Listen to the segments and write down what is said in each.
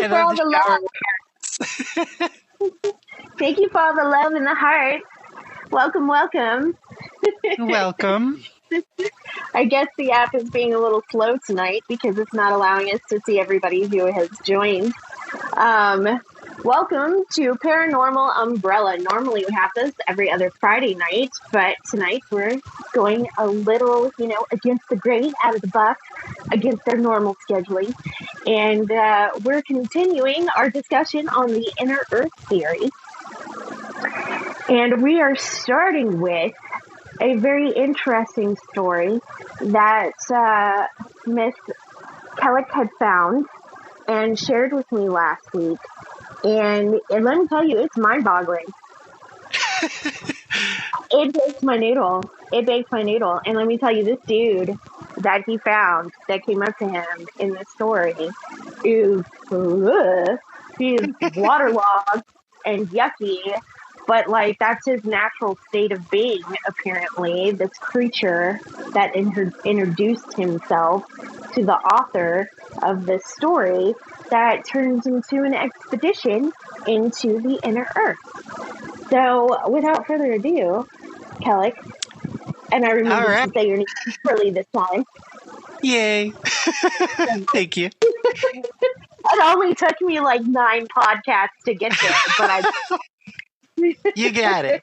you for all the love. Thank you for all the love in the heart. Welcome, welcome. Welcome. I guess the app is being a little slow tonight because it's not allowing us to see everybody who has joined. Welcome to Paranormal Umbrella. Normally we have this every other Friday night, but tonight we're going a little, against the grain, out of the box, against our normal scheduling. And we're continuing our discussion on the Inner Earth theory. And we are starting with a very interesting story that Miss Kellick had found and shared with me last week. And let me tell you, it's mind-boggling. It bakes my noodle. And let me tell you, this dude that he found that came up to him in the story is waterlogged and yucky. But, that's his natural state of being, apparently. This creature that introduced himself to the author of this story that turns into an expedition into the Inner Earth. So, without further ado, Kellick, and I remember to say your name properly this time. Yay. Thank you. It only took me 9 podcasts to get there, but You got it.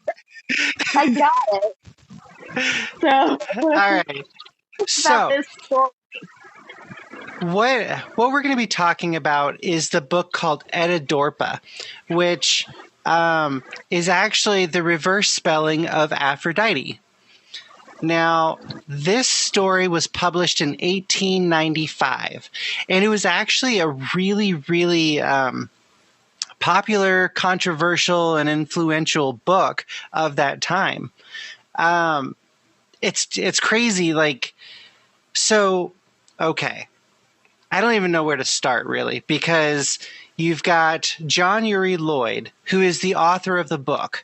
I got it. So, all right. So, this story. what we're going to be talking about is the book called Edidorpa, which is actually the reverse spelling of Aphrodite. Now, this story was published in 1895, and it was actually a really, really popular, controversial, and influential book of that time. It's crazy. Okay. I don't even know where to start, really, because you've got John Uri Lloyd, who is the author of the book.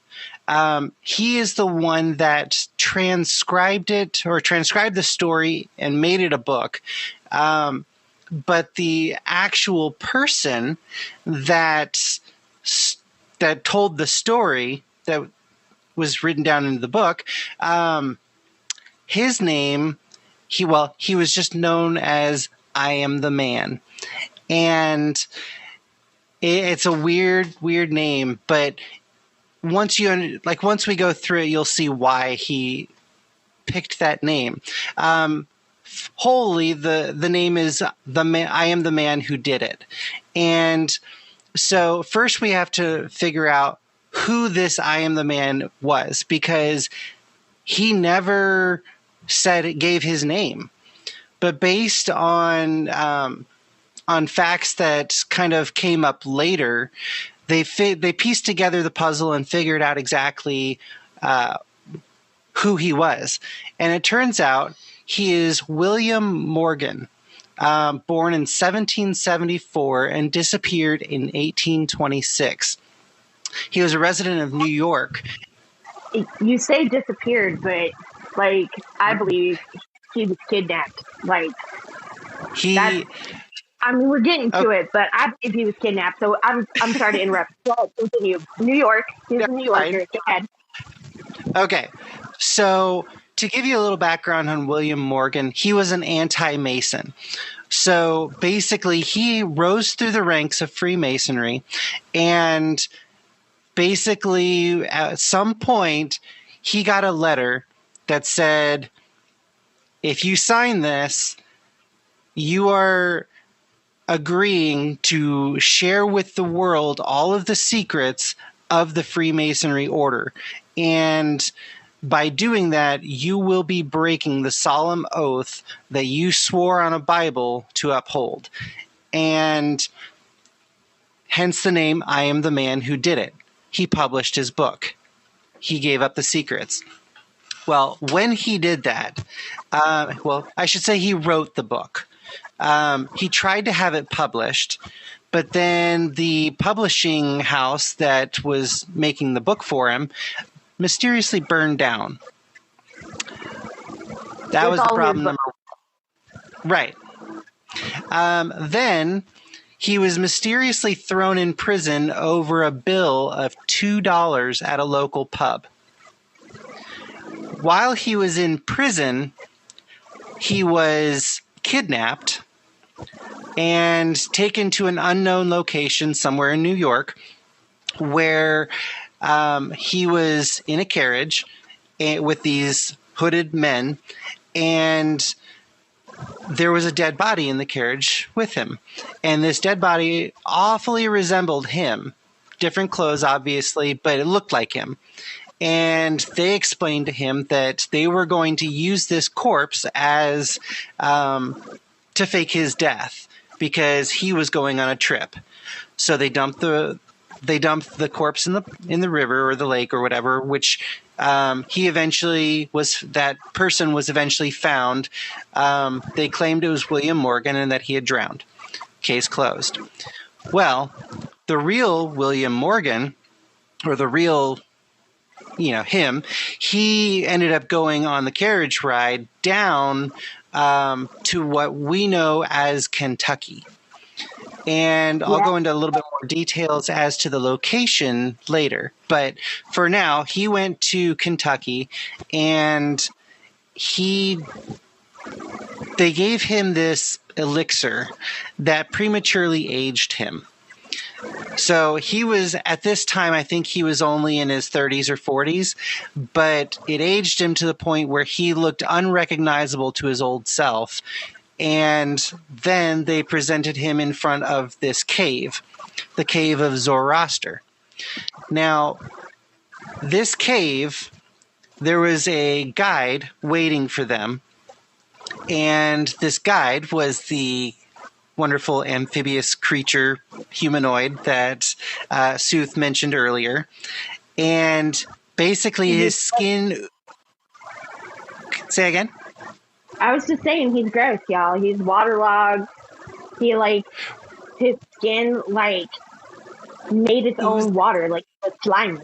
He is the one that transcribed the story and made it a book. But the actual person that told the story that was written down in the book, his name, he was just known as I Am the Man. And it's a weird name, but once we go through it, you'll see why he picked that name. Wholly, the name is I Am the Man Who Did It. And so first we have to figure out who this I Am the Man was, because he never gave his name. But based on facts that kind of came up later, they pieced together the puzzle and figured out exactly who he was. And it turns out he is William Morgan, born in 1774 and disappeared in 1826. He was a resident of New York. You say disappeared, but I believe he was kidnapped. We're getting to it, but I believe he was kidnapped. So I'm sorry to interrupt. Continue. New York. He's a New Yorker. Go ahead. Okay, so to give you a little background on William Morgan, he was an anti-Mason. So basically, he rose through the ranks of Freemasonry, and basically, at some point, he got a letter that said, if you sign this, you are agreeing to share with the world all of the secrets of the Freemasonry order. And by doing that, you will be breaking the solemn oath that you swore on a Bible to uphold. And hence the name I Am the Man Who Did It. He published his book. He gave up the secrets. Well, when he did that, I should say he wrote the book. He tried to have it published, but then the publishing house that was making the book for him mysteriously burned down. That was the problem number one. Right. Then he was mysteriously thrown in prison over a bill of $2 at a local pub. While he was in prison, he was kidnapped and taken to an unknown location somewhere in New York, where he was in a carriage with these hooded men, and there was a dead body in the carriage with him. And this dead body awfully resembled him. Different clothes, obviously, but it looked like him. And they explained to him that they were going to use this corpse as to fake his death, because he was going on a trip. So they dumped the corpse in the river or the lake or whatever, which that person was eventually found. They claimed it was William Morgan and that he had drowned. Case closed. Well, the real William Morgan, or the real, him, he ended up going on the carriage ride down to what we know as Kentucky. And I'll go into a little bit more details as to the location later. But for now, he went to Kentucky, and they gave him this elixir that prematurely aged him. So he was, at this time, I think he was only in his 30s or 40s, but it aged him to the point where he looked unrecognizable to his old self. And then they presented him in front of this cave, the cave of Zoroaster. Now, this cave, there was a guide waiting for them. And this guide was the wonderful amphibious creature, humanoid, that Sooth mentioned earlier. And basically his skin... Say again? I was just saying, he's gross, y'all. He's waterlogged. He, his skin, made its own water, it's slimy.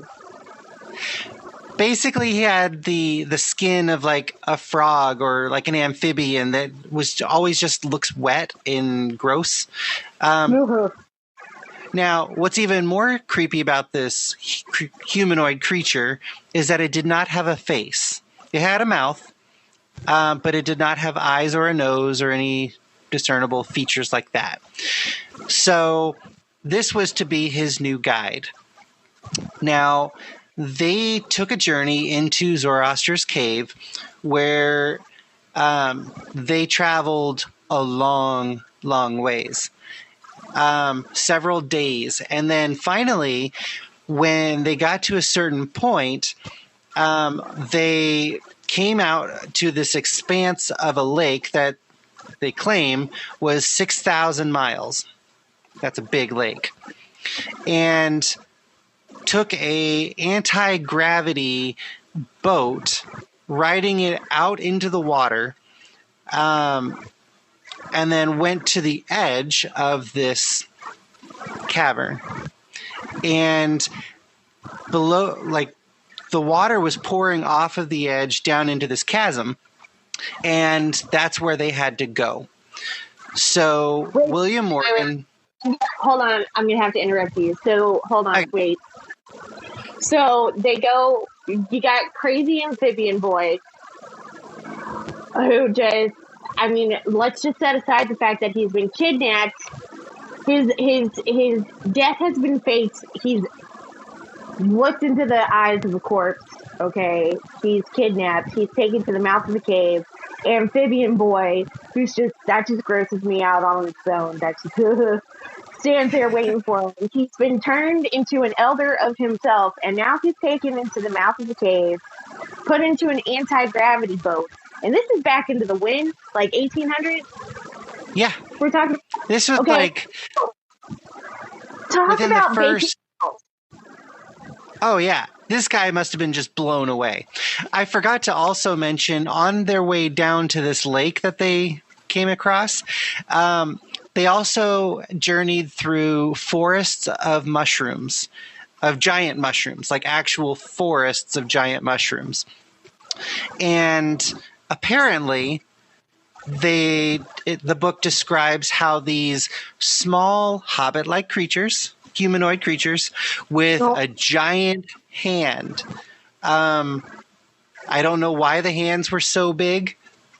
Basically, he had the skin of, a frog or, an amphibian that was always just looks wet and gross. Now, what's even more creepy about this humanoid creature is that it did not have a face. It had a mouth. But it did not have eyes or a nose or any discernible features like that. So this was to be his new guide. Now, they took a journey into Zoroaster's cave, where they traveled a long, long ways, several days. And then finally, when they got to a certain point, they came out to this expanse of a lake that they claim was 6,000 miles. That's a big lake. And took a anti-gravity boat, riding it out into the water, and then went to the edge of this cavern. And below, the water was pouring off of the edge down into this chasm, and that's where they had to go. So William Morgan... Hold on, I'm going to have to interrupt you. So, hold on, wait. So, they go... You got crazy amphibian boy who just... let's just set aside the fact that he's been kidnapped. His death has been faked. He's looked into the eyes of the corpse. Okay, he's kidnapped. He's taken to the mouth of the cave. Amphibian boy, that just grosses me out on its own. That just stands there waiting for him. He's been turned into an elder of himself, and now he's taken into the mouth of the cave, put into an anti-gravity boat. And this is back into the wind, 1800s. Yeah, we're talking. This was talk within about the first. Oh, yeah. This guy must have been just blown away. I forgot to also mention, on their way down to this lake that they came across, they also journeyed through forests of mushrooms, of giant mushrooms, actual forests of giant mushrooms. And apparently, the book describes how these small hobbit-like creatures, humanoid creatures, with a giant hand. I don't know why the hands were so big,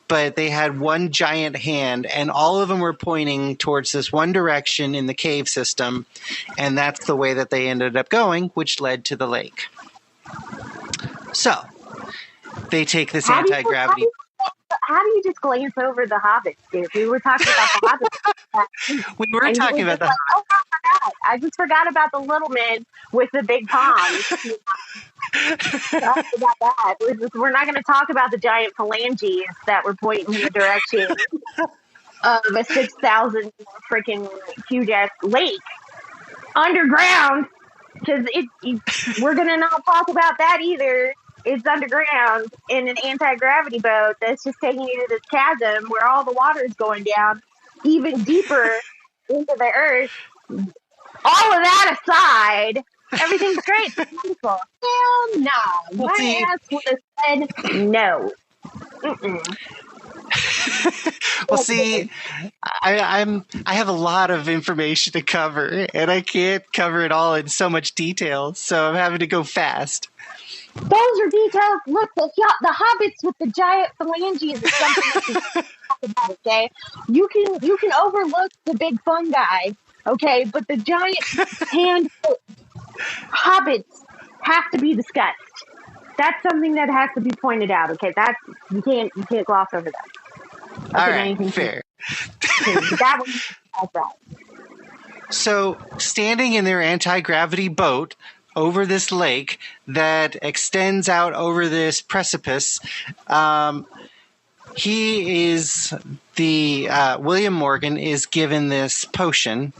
but they had one giant hand, and all of them were pointing towards this one direction in the cave system, and that's the way that they ended up going, which led to the lake. So, they take this anti-gravity... How do you just glance over the hobbits, dude? We were talking about the hobbits. We were talking about that. Oh, I just forgot about the little men with the big palms. About that. We're not going to talk about the giant phalanges that were pointing in the direction of a 6,000 freaking huge ass lake underground, because we're going to not talk about that either. It's underground in an anti-gravity boat that's just taking you to this chasm where all the water is going down even deeper into the earth. All of that aside, everything's great. It's wonderful. Hell no. My ass would have said no. Well, see, I have a lot of information to cover, and I can't cover it all in so much detail, so I'm having to go fast. Those are details. Look, the hobbits with the giant phalanges is something that you talk about, okay? You can overlook the big fungi, okay? But the giant hand hobbits have to be discussed. That's something that has to be pointed out, okay? You can't gloss over that. Okay, all right, fair. That was right. So, standing in their anti-gravity boat over this lake that extends out over this precipice, William Morgan is given this potion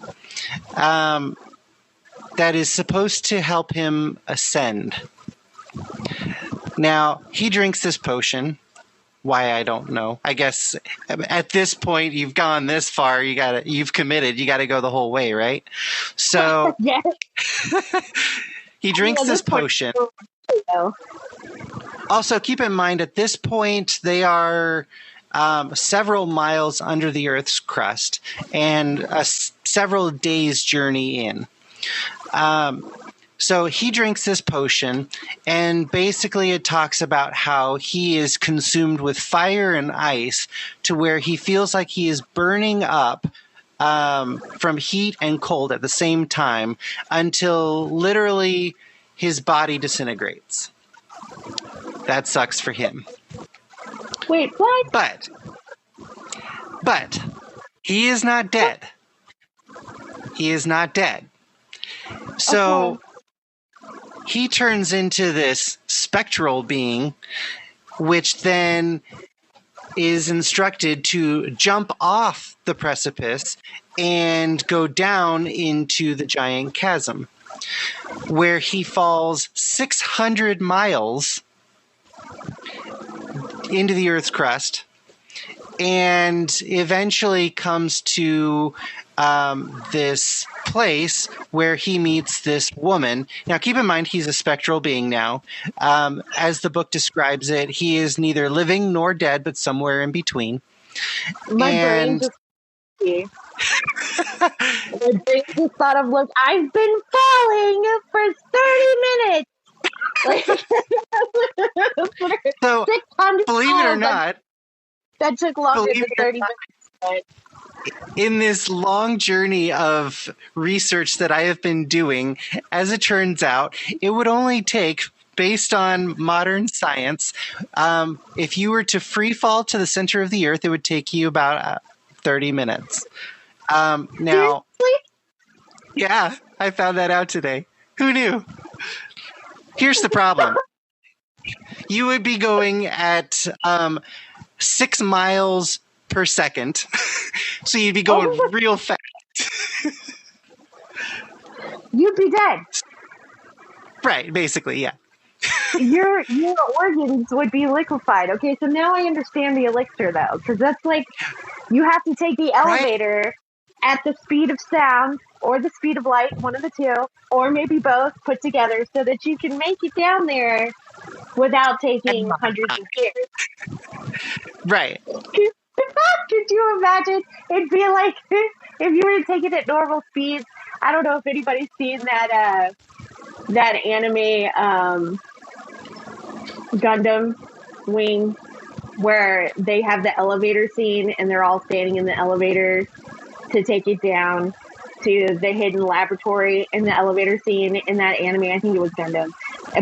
that is supposed to help him ascend. Now, he drinks this potion. Why, I don't know. I guess at this point, you've gone this far, you've committed, you got to go the whole way, right? So yes. He drinks this potion. Also, keep in mind, at this point, they are several miles under the Earth's crust and several days' journey in. So he drinks this potion, and basically it talks about how he is consumed with fire and ice to where he feels like he is burning up from heat and cold at the same time until literally his body disintegrates. That sucks for him. Wait, what? But he is not dead. He is not dead. So he turns into this spectral being, which then is instructed to jump off the precipice and go down into the giant chasm, where he falls 600 miles into the Earth's crust and eventually comes to this place where he meets this woman. Now, keep in mind, he's a spectral being now. As the book describes it, he is neither living nor dead, but somewhere in between. My brain just thought of, look, I've been falling for 30 minutes. So, believe it or not, that took longer than 30 minutes. But in this long journey of research that I have been doing, as it turns out, it would only take, based on modern science, if you were to free fall to the center of the Earth, it would take you about 30 minutes. Now, seriously? Yeah, I found that out today. Who knew? Here's the problem. You would be going at 6 miles per second. So you'd be going real fast. You'd be dead. Right, basically, yeah. Your organs would be liquefied. Okay, so now I understand the elixir, though, because that's like you have to take the elevator at the speed of sound or the speed of light, one of the two, or maybe both put together so that you can make it down there without taking hundreds of years. Right. Could you imagine? It'd be like if you were to take it at normal speeds. I don't know if anybody's seen that anime Gundam Wing, where they have the elevator scene and they're all standing in the elevator to take it down to the hidden laboratory in the elevator scene in that anime. I think it was Gundam.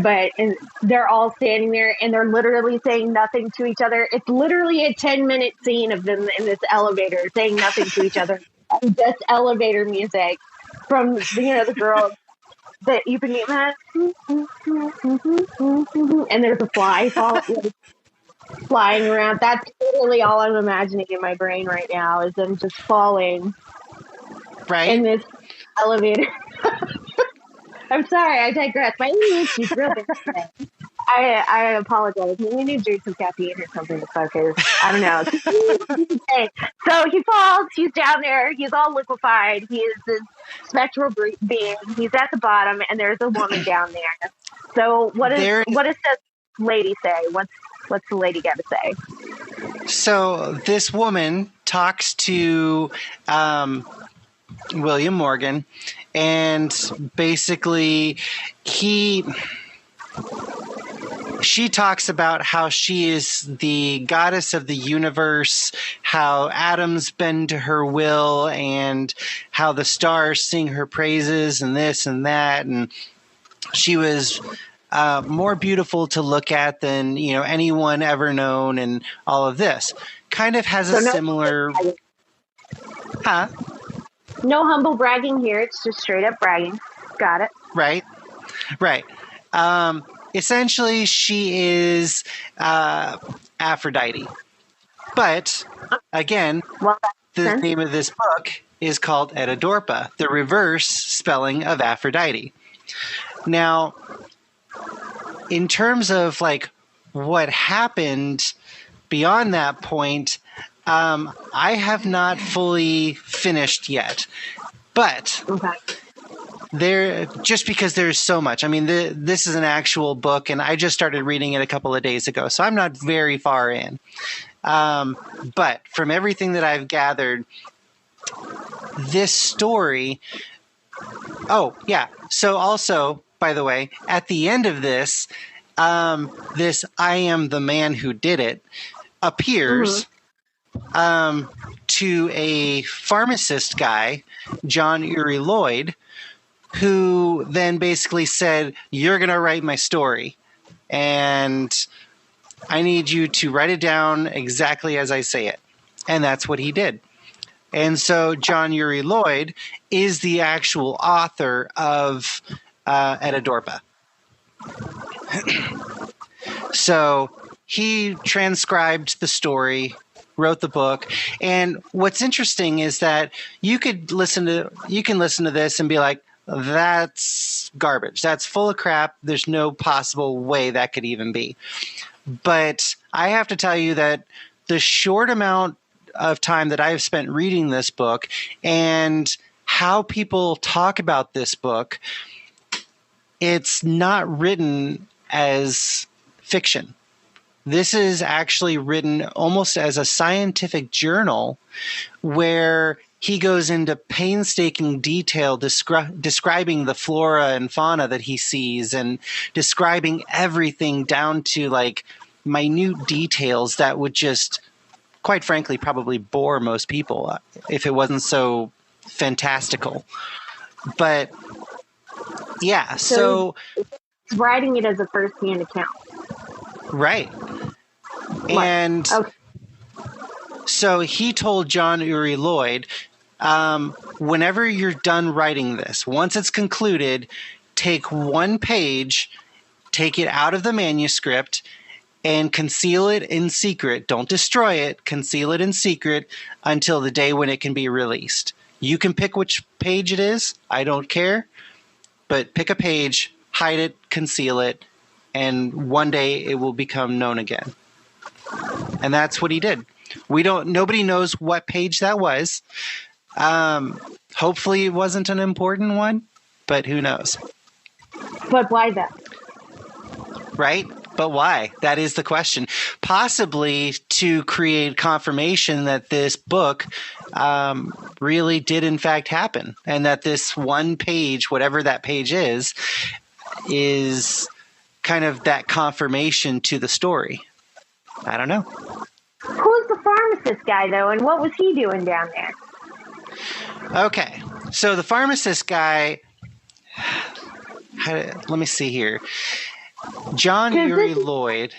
But they're all standing there and they're literally saying nothing to each other. It's literally a 10-minute scene of them in this elevator saying nothing to each other. And just elevator music from, the girl that you can get that. And there's a fly flying around. That's literally all I'm imagining in my brain right now is them just falling in this elevator. I'm sorry, I digress. My English is real bad today. I apologize. We need to drink some caffeine or something to focus. I don't know. So he falls. He's down there. He's all liquefied. He is this spectral being. He's at the bottom, and there's a woman down there. So what does this lady say? What's the lady got to say? So this woman talks to William Morgan, and basically she talks about how she is the goddess of the universe, how atoms bend to her will, and how the stars sing her praises and this and that. And she was more beautiful to look at than, anyone ever known, and all of this. Kind of has a similar... Huh? No humble bragging here. It's just straight up bragging. Got it. Right. Essentially, she is Aphrodite. But, again, the name of this book is called Etidorpa, the reverse spelling of Aphrodite. Now, in terms of, what happened beyond that point, I have not fully finished yet. But... Okay. Just because there's so much. I mean, this is an actual book, and I just started reading it a couple of days ago, so I'm not very far in. But from everything that I've gathered, this story... Oh, yeah. So also, by the way, at the end of this, this I am the man who did it appears to a pharmacist guy, John Uri Lloyd, who then basically said, you're going to write my story, and I need you to write it down exactly as I say it. And that's what he did. And so John Uri Lloyd is the actual author of Etidorpa. So he transcribed the story, wrote the book. And what's interesting is that you can listen to this and be like, that's garbage. That's full of crap. There's no possible way that could even be. But I have to tell you that the short amount of time that I've spent reading this book and how people talk about this book, it's not written as fiction. This is actually written almost as a scientific journal where he goes into painstaking detail describing the flora and fauna that he sees and describing everything down to minute details that would just, quite frankly, probably bore most people if it wasn't so fantastical. But yeah, so writing it as a first-hand account. Right. And so he told John Uri Lloyd, whenever you're done writing this, once it's concluded, take one page, take it out of the manuscript, and conceal it in secret. Don't destroy it. Conceal it in secret until the day when it can be released. You can pick which page it is. I don't care. But pick a page, hide it, conceal it, and one day it will become known again. And that's what he did. Nobody knows what page that was. Hopefully it wasn't an important one, but who knows? But why that? Right? But why? That is the question. Possibly to create confirmation that this book really did in fact happen, and that this one page, whatever that page is kind of that confirmation to the story. I don't know. Who's the pharmacist guy, though, and what was he doing down there? Okay, so the pharmacist guy, let me see here. John Uri Lloyd.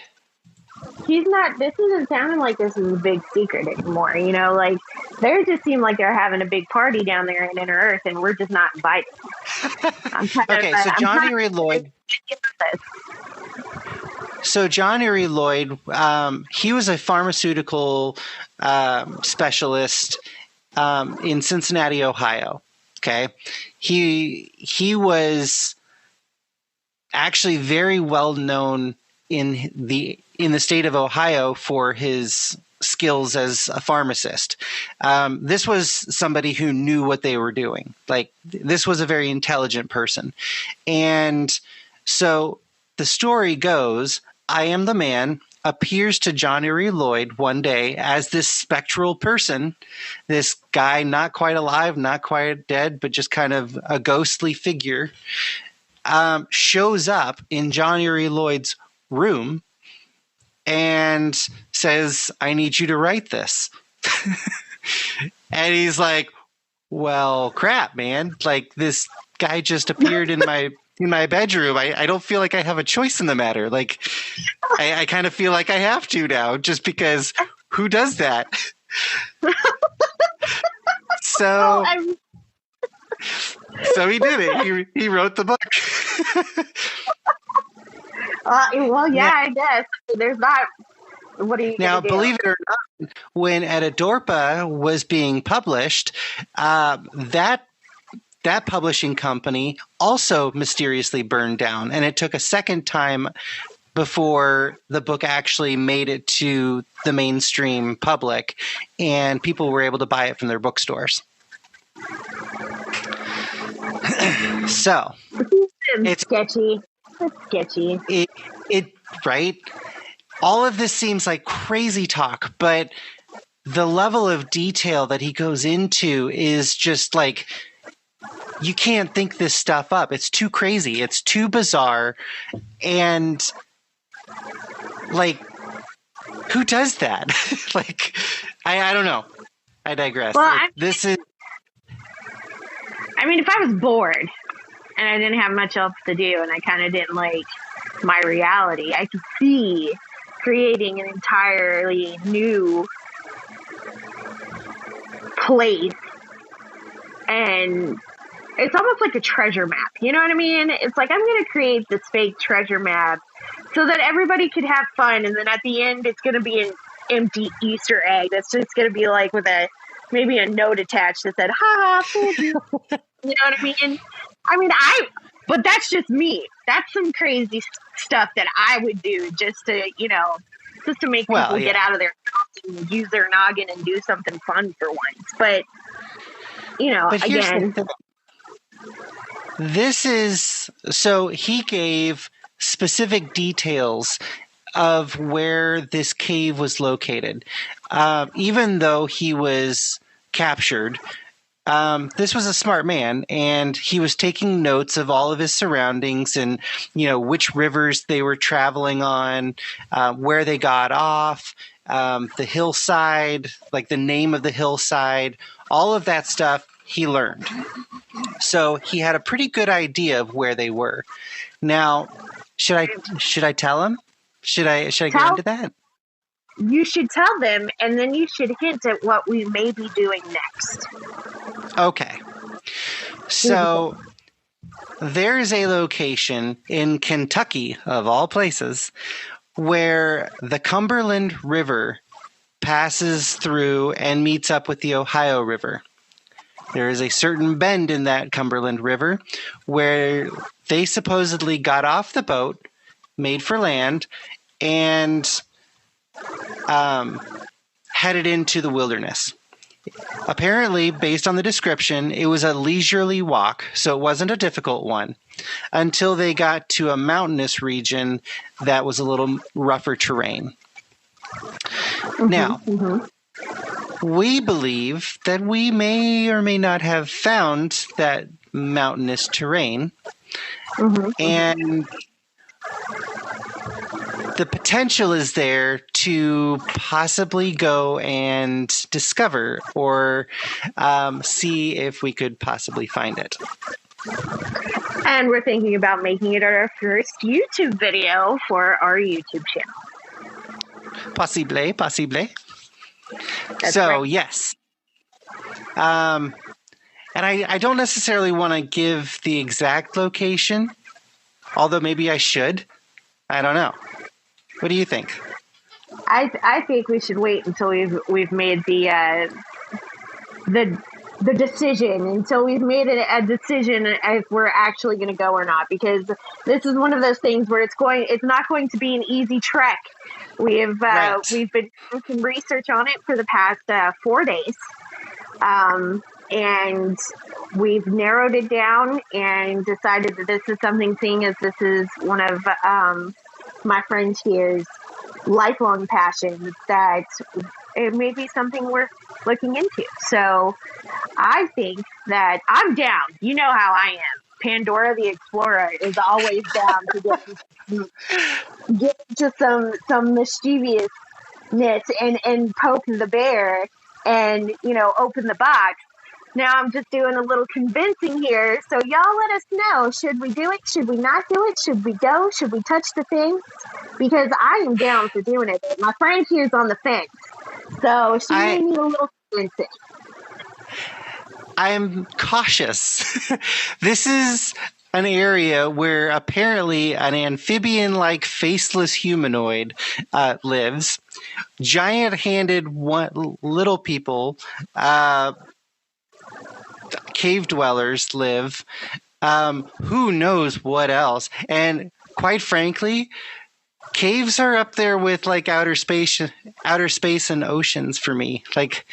This isn't sounding like this is a big secret anymore, like they just seem like they're having a big party down there in Inner Earth and we're just not invited. So John Uri Lloyd. So John Uri Lloyd, he was a pharmaceutical specialist in Cincinnati, Ohio. Okay, he was actually very well known in the state of Ohio for his skills as a pharmacist. This was somebody who knew what they were doing. Like, this was a very intelligent person. And so the story goes, I Am the Man appears to John Uri Lloyd one day as this spectral person, this guy not quite alive, not quite dead, but just kind of a ghostly figure, shows up in John Uri Lloyd's room and says, I need you to write this. And he's like, well, crap, man. Like, this guy just appeared in my bedroom. I don't feel like I have a choice in the matter. Like, I kind of feel like I have to now, just because who does that? So he did it. He wrote the book. Well, yeah, I guess. There's not. What are you now? Do? Believe it or not, when Edadorpa was being published, that publishing company also mysteriously burned down, and it took a second time before the book actually made it to the mainstream public, and people were able to buy it from their bookstores. So it's sketchy. It's sketchy. It right. All of this seems like crazy talk, but the level of detail that he goes into is just like, you can't think this stuff up. It's too crazy. It's too bizarre. And like, who does that? Like, I don't know. I digress. Well, I mean, if I was bored and I didn't have much else to do and I kind of didn't like my reality, I could see creating an entirely new place. And it's almost like a treasure map. You know what I mean? It's like, I'm going to create this fake treasure map so that everybody could have fun. And then at the end, it's going to be an empty Easter egg. That's just going to be like with maybe a note attached that said, ha ha, fooled you. You know what I mean? But that's just me. That's some crazy stuff that I would do just to make people get out of their house and use their noggin and do something fun for once. But, again. So he gave specific details of where this cave was located. Even though he was captured, this was a smart man, and he was taking notes of all of his surroundings and, which rivers they were traveling on, where they got off, the hillside, like the name of the hillside, all of that stuff he learned. So he had a pretty good idea of where they were. Now, should I tell him? Should I go into that? You should tell them, and then you should hint at what we may be doing next. Okay. So there's a location in Kentucky, of all places, where the Cumberland River passes through and meets up with the Ohio River. There is a certain bend in that Cumberland River where they supposedly got off the boat, made for land, and headed into the wilderness. Apparently, based on the description, it was a leisurely walk, so it wasn't a difficult one, until they got to a mountainous region that was a little rougher terrain. Now, we believe that we may or may not have found that mountainous terrain, and the potential is there to possibly go and discover or see if we could possibly find it. And we're thinking about making it our first YouTube video for our YouTube channel. Possible. That's so, right. yes. And I don't necessarily want to give the exact location, although maybe I should. I don't know. What do you think? I think we should wait until we've made the decision, until we've made a decision if we're actually going to go or not, because this is one of those things where it's not going to be an easy trek. We've been doing some research on it for the past 4 days, and we've narrowed it down and decided that this is something, seeing as this is one of my friend here's lifelong passions, that it may be something worth looking into. So I think that I'm down. You know how I am. Pandora the Explorer is always down to get into some mischievousness and poke the bear and, open the box. Now I'm just doing a little convincing here. So y'all let us know. Should we do it? Should we not do it? Should we go? Should we touch the thing? Because I am down for doing it. My friend here's on the fence. So she may need a little convincing. I'm cautious. This is an area where apparently an amphibian-like faceless humanoid lives. Giant-handed little people, cave dwellers live. Who knows what else? And quite frankly, caves are up there with like outer space and oceans for me. Like,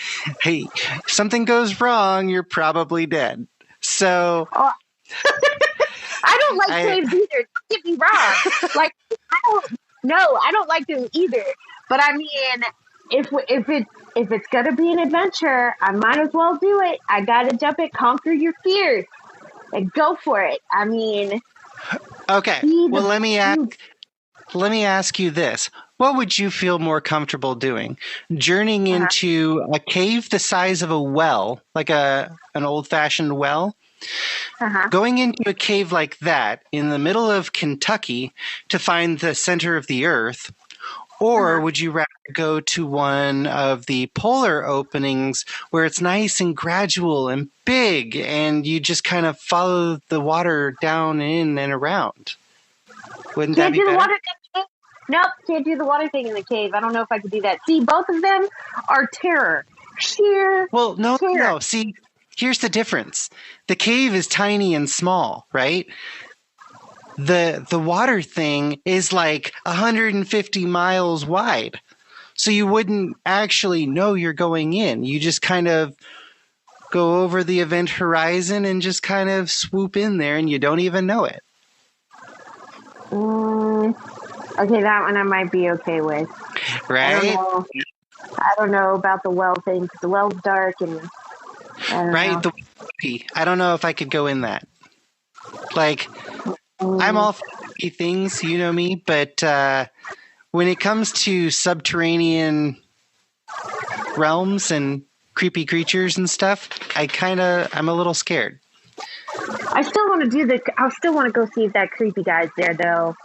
hey, if something goes wrong, you're probably dead. So I don't like caves either. Don't get me wrong. Like, I don't like them either. But I mean, if it's gonna be an adventure, I might as well do it. I gotta jump it, conquer your fears, and go for it. I mean, okay. Well, let me ask you this. What would you feel more comfortable doing? Journeying into a cave the size of a well, like an old-fashioned well? Going into a cave like that in the middle of Kentucky to find the center of the earth? Or would you rather go to one of the polar openings where it's nice and gradual and big and you just kind of follow the water down in and around? Wouldn't that be better? Nope, can't do the water thing in the cave. I don't know if I could do that. See, both of them are terror. Sheer terror. No. See, here's the difference. The cave is tiny and small, right? The water thing is like 150 miles wide. So you wouldn't actually know you're going in. You just kind of go over the event horizon and just kind of swoop in there and you don't even know it. Okay, that one I might be okay with. Right? I don't know about the well thing, because the well's dark and I don't know. I don't know if I could go in that. Like, I'm all for spooky things, you know me, but when it comes to subterranean realms and creepy creatures and stuff, I'm a little scared. I still want to go see if that creepy guy's there, though.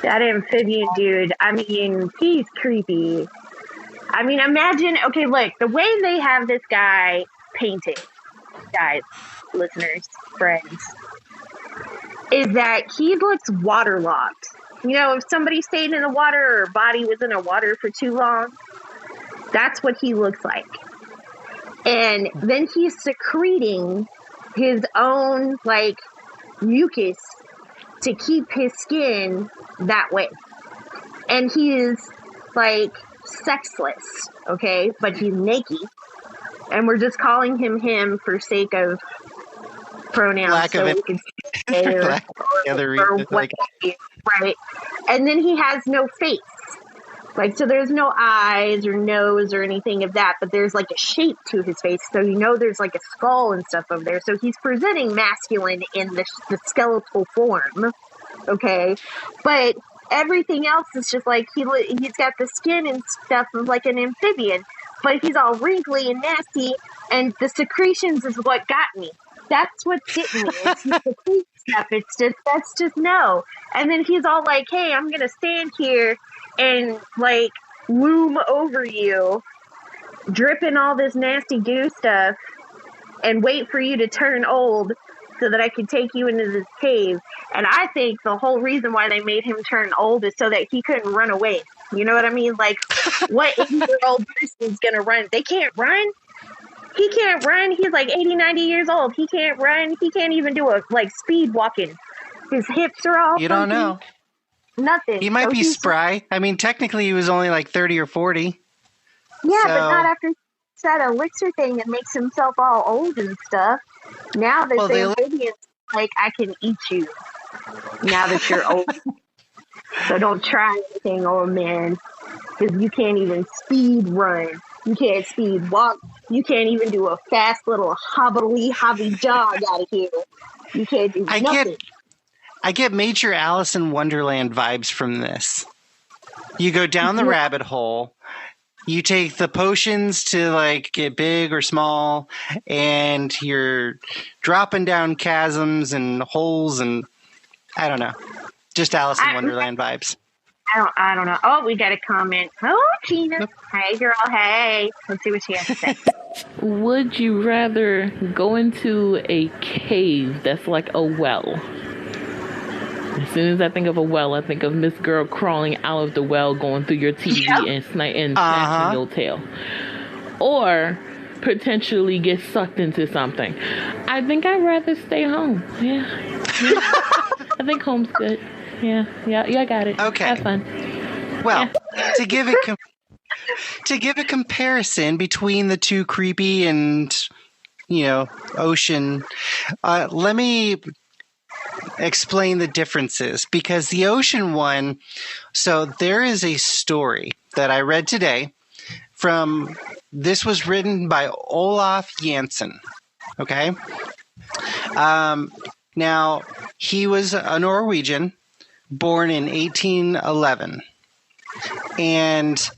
That amphibian dude, I mean, he's creepy. I mean, imagine, okay, look, the way they have this guy painted, guys, listeners, friends, is that he looks waterlogged. You know, if somebody stayed in the water or body was in the water for too long, that's what he looks like. And then he's secreting his own, like, mucus to keep his skin that way. And he's, like, sexless, okay? But he's naked. And we're just calling him for sake of pronouns. Lack of it. We can say other reason, right? And then he has no face, Like, so there's no eyes or nose or anything of that, but there's like a shape to his face. So there's like a skull and stuff over there. So he's presenting masculine in the skeletal form. Okay. But everything else is just like he's got the skin and stuff of like an amphibian, but he's all wrinkly and nasty, and the secretions is what got me. That's what's getting me. It's the secretion stuff. That's just no. And then he's all like, "Hey, I'm gonna stand here and like loom over you, dripping all this nasty goo stuff, and wait for you to turn old so that I can take you into this cave." And I think the whole reason why they made him turn old is so that he couldn't run away. You know what I mean? Like, what 80-year-old person's gonna run? They can't run. He can't run. He's like 80, 90 years old. He can't run. He can't even do a like speed walking. His hips are all You don't know. Nothing. He might be spry. I mean, technically he was only like 30 or 40. Yeah, but not after that elixir thing that makes himself all old and stuff. Now that the amphibians like, I can eat you now that you're old. So don't try anything, old man, because you can't even speed run. You can't speed walk. You can't even do a fast little hobby jog out of here. You can't do nothing. I get major Alice in Wonderland vibes from this. You go down the rabbit hole. You take the potions to like get big or small, and you're dropping down chasms and holes, and I don't know, just Alice in Wonderland vibes. I don't know. Oh, we got a comment. Oh, Tina. Hey, girl. Hey. Let's see what she has to say. Would you rather go into a cave that's like a well? As soon as I think of a well, I think of Miss Girl crawling out of the well, going through your TV and snatching your tail. Or potentially get sucked into something. I think I'd rather stay home. Yeah. I think home's good. Yeah, I got it. Okay. Have fun. Well, to give a comparison between the two creepy and, ocean, let me explain the differences, because the ocean one, so there is a story that I read today this was written by Olaf Jansen. Okay. Now he was a Norwegian born in 1811, and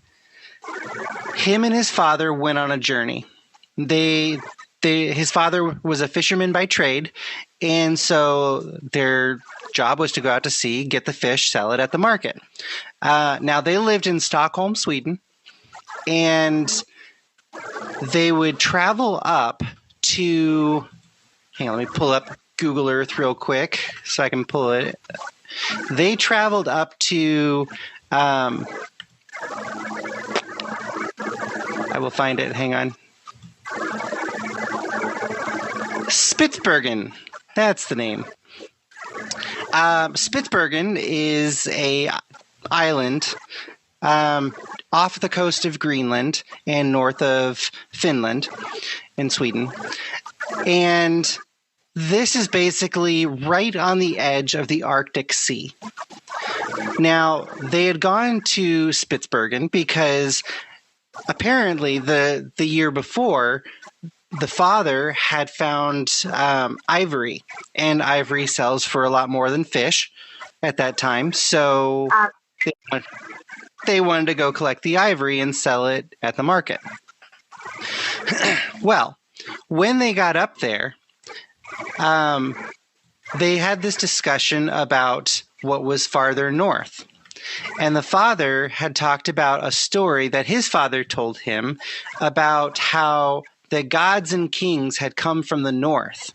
him and his father went on a journey. His father was a fisherman by trade, and so their job was to go out to sea, get the fish, sell it at the market. Now, they lived in Stockholm, Sweden, and they would travel up to – hang on, let me pull up Google Earth real quick so I can pull it. They traveled up to I will find it. Hang on. Spitsbergen. That's the name. Spitsbergen is a island off the coast of Greenland and north of Finland in Sweden. And this is basically right on the edge of the Arctic Sea. Now, they had gone to Spitsbergen because apparently the year before, the father had found ivory, and ivory sells for a lot more than fish at that time. So they wanted to go collect the ivory and sell it at the market. Well, when they got up there, they had this discussion about what was farther north. And the father had talked about a story that his father told him about how the gods and kings had come from the north.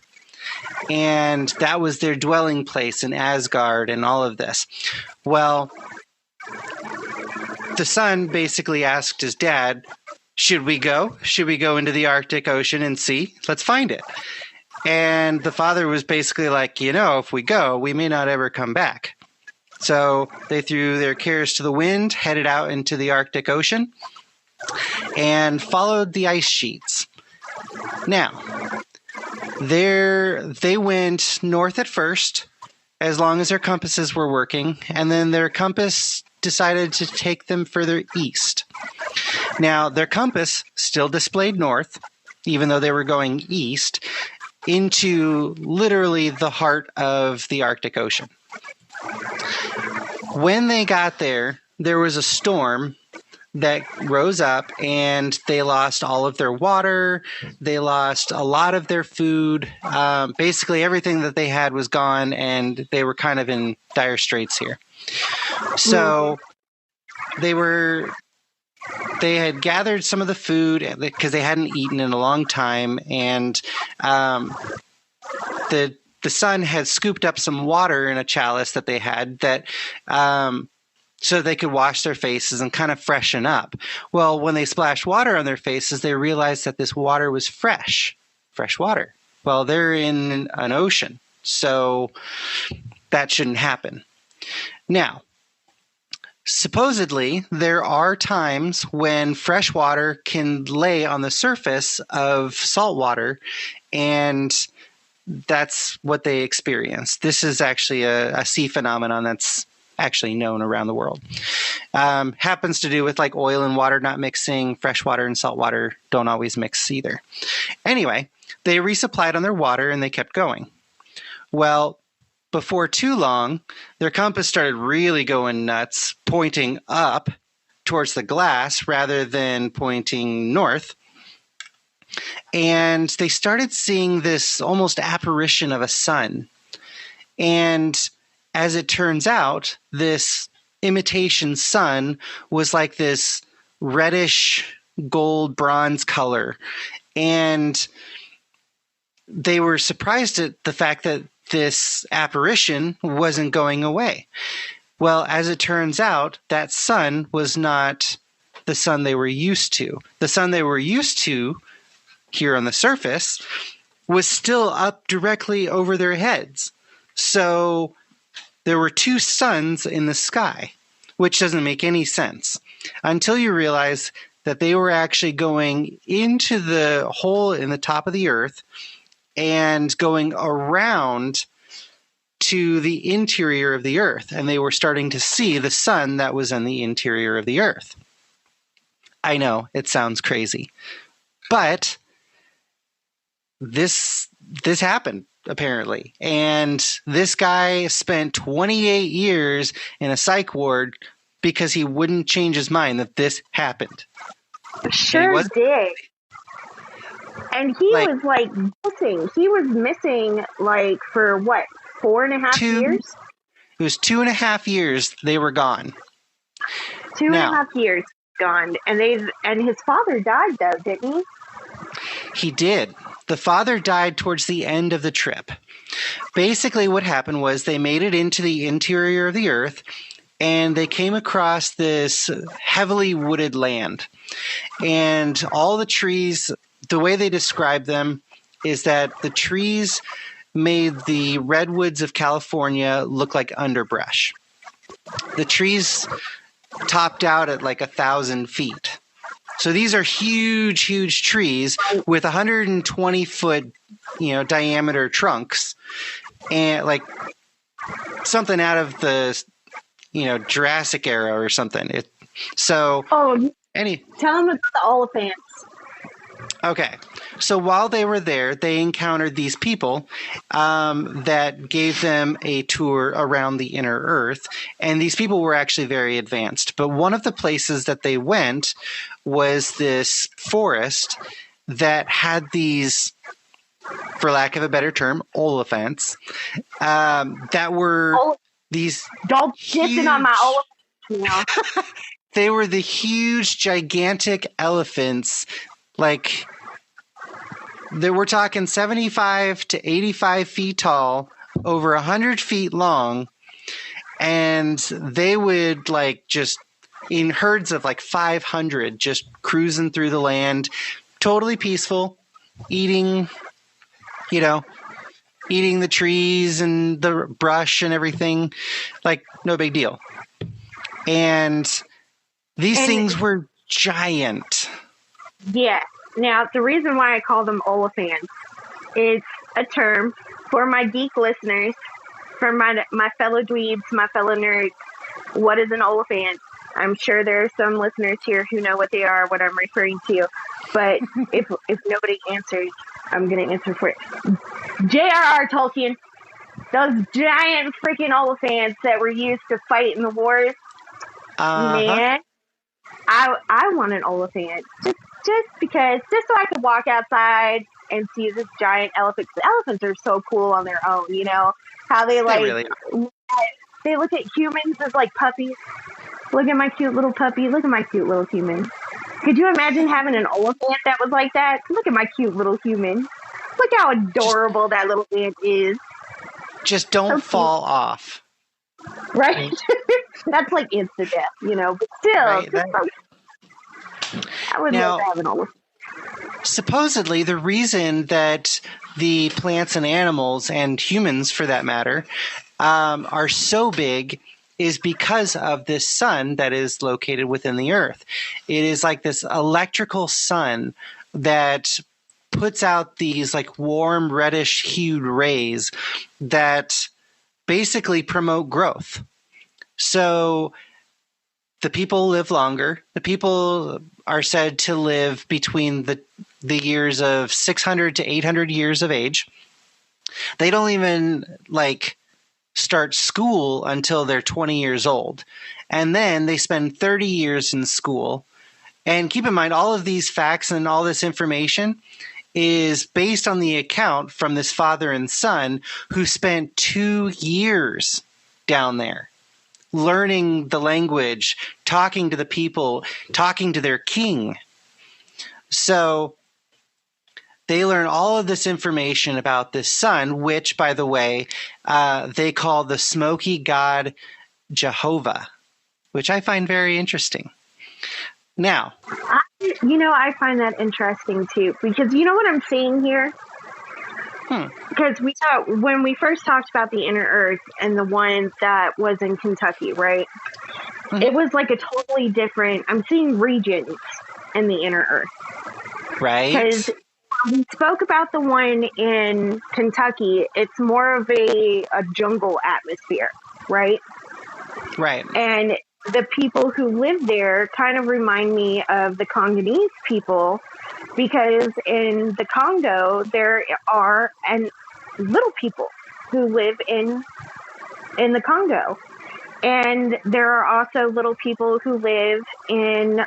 And that was their dwelling place in Asgard and all of this. Well, the son basically asked his dad, should we go? Should we go into the Arctic Ocean and see? Let's find it. And the father was basically like, if we go, we may not ever come back. So they threw their cares to the wind, headed out into the Arctic Ocean, and followed the ice sheets. Now, they went north at first, as long as their compasses were working, and then their compass decided to take them further east. Now, their compass still displayed north, even though they were going east, into literally the heart of the Arctic Ocean. When they got there, there was a storm that rose up, and they lost all of their water. They lost a lot of their food. Basically, everything that they had was gone, and they were kind of in dire straits here. So they had gathered some of the food because they hadn't eaten in a long time, and the son had scooped up some water in a chalice that they had that so they could wash their faces and kind of freshen up. Well, when they splashed water on their faces, they realized that this water was fresh water. Well, they're in an ocean, so that shouldn't happen. Now, supposedly, there are times when fresh water can lay on the surface of salt water, and that's what they experienced. This is actually a sea phenomenon that's actually known around the world. Happens to do with like oil and water not mixing. Fresh water and salt water don't always mix either. Anyway, they resupplied on their water and they kept going. Well, before too long, their compass started really going nuts, pointing up towards the glass rather than pointing north. And they started seeing this almost apparition of a sun. And as it turns out, this imitation sun was like this reddish gold bronze color. And they were surprised at the fact that this apparition wasn't going away. Well, as it turns out, that sun was not the sun they were used to. The sun they were used to here on the surface was still up directly over their heads. So there were two suns in the sky, which doesn't make any sense until you realize that they were actually going into the hole in the top of the earth and going around to the interior of the earth. And they were starting to see the sun that was in the interior of the earth. I know it sounds crazy, but this happened. Apparently. And this guy spent 28 years in a psych ward because he wouldn't change his mind that this happened. Sure did. And he was like missing. He was missing like for what, 4.5 years? It was 2.5 years they were gone. 2.5 years gone. And his father died though, didn't he? He did. The father died towards the end of the trip. Basically, what happened was they made it into the interior of the earth, and they came across this heavily wooded land. And all the trees, the way they describe them is that the trees made the redwoods of California look like underbrush. The trees topped out at like 1,000 feet. So these are huge, huge trees with 120-foot, diameter trunks, and like something out of the, Jurassic era or something. Tell them about the Oliphants. Okay, so while they were there, they encountered these people that gave them a tour around the inner Earth, and these people were actually very advanced. But one of the places that they went was this forest that had these, for lack of a better term, oliphants that were these. Don't dissing on my oliphants now. They were the huge, gigantic elephants. Like, we're talking 75 to 85 feet tall, over 100 feet long, and they would just in herds of 500 just cruising through the land, totally peaceful, eating the trees and the brush and everything, no big deal. And these things were giant. Yeah. Now, the reason why I call them oliphants is a term for my geek listeners, for my fellow dweebs, my fellow nerds. what is an Oliphant? I'm sure there are some listeners here who know what they are, what I'm referring to. But if nobody answers, I'm going to answer for it. J.R.R. Tolkien, those giant freaking Oliphants that were used to fight in the wars. Man, I want an Oliphant. Just because, just so I could walk outside and see this giant elephant. The elephants are so cool on their own, you know? How they they look at humans as like puppies. Look at my cute little puppy. Look at my cute little human. Could you imagine having an elephant that was like that? Look at my cute little human. Look how adorable that little ant is. Just don't fall off. Right? That's like instant death, you know? But still, right, I would love to have an elephant. Supposedly, the reason that the plants and animals, and humans for that matter, are so big is because of this sun that is located within the earth. It is like this electrical sun that puts out these like warm reddish hued rays that basically promote growth. So the people live longer. The people are said to live between the years of 600 to 800 years of age. They don't even start school until they're 20 years old. And then they spend 30 years in school. And keep in mind, all of these facts and all this information is based on the account from this father and son who spent 2 years down there learning the language, talking to the people, talking to their king. So they learn all of this information about this sun, which, by the way, they call the smoky god Jehovah, which I find very interesting. Now, I find that interesting too, because you know what I'm seeing here? Because when we first talked about the inner earth and the one that was in Kentucky, right? Mm-hmm. It was like a totally different, I'm seeing regions in the inner earth. Right. Because we spoke about the one in Kentucky, it's more of a jungle atmosphere, right? Right. And the people who live there kind of remind me of the Congolese people, because in the Congo there are little people who live in the Congo, and there are also little people who live in.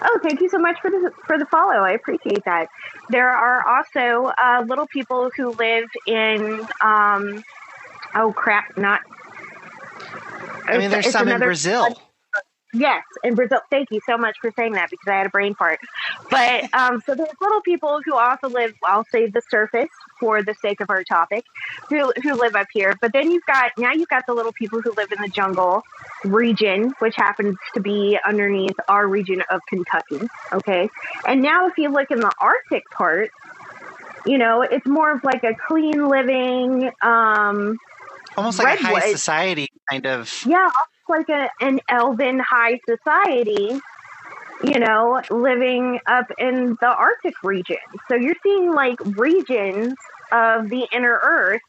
Oh, thank you so much for the follow. I appreciate that. There are also little people who live in. There's some in Brazil. Yes, in Brazil. Thank you so much for saying that, because I had a brain fart. But so there's little people who also live, I'll say the surface for the sake of our topic, who live up here. But then you've got the little people who live in the jungle region, which happens to be underneath our region of Kentucky. Okay. And now if you look in the Arctic part, it's more of like a clean living, almost like a high society kind of. Yeah, like an elven high society, living up in the Arctic region. So you're seeing like regions of the inner earth.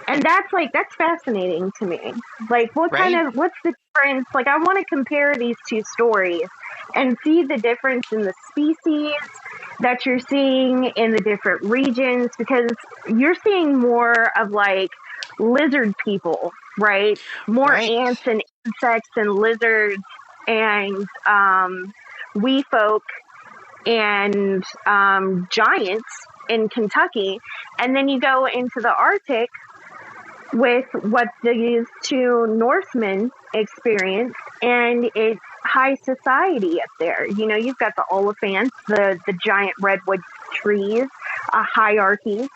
And that's fascinating to me. Like what's the difference? Like I want to compare these two stories and see the difference in the species that you're seeing in the different regions, because you're seeing more of like lizard people, right? More ants and insects and lizards and wee folk and giants in Kentucky. And then you go into the Arctic with what these two Norsemen experienced, and it's high society up there. You've got the Oliphants, the giant redwood trees, a hierarchy.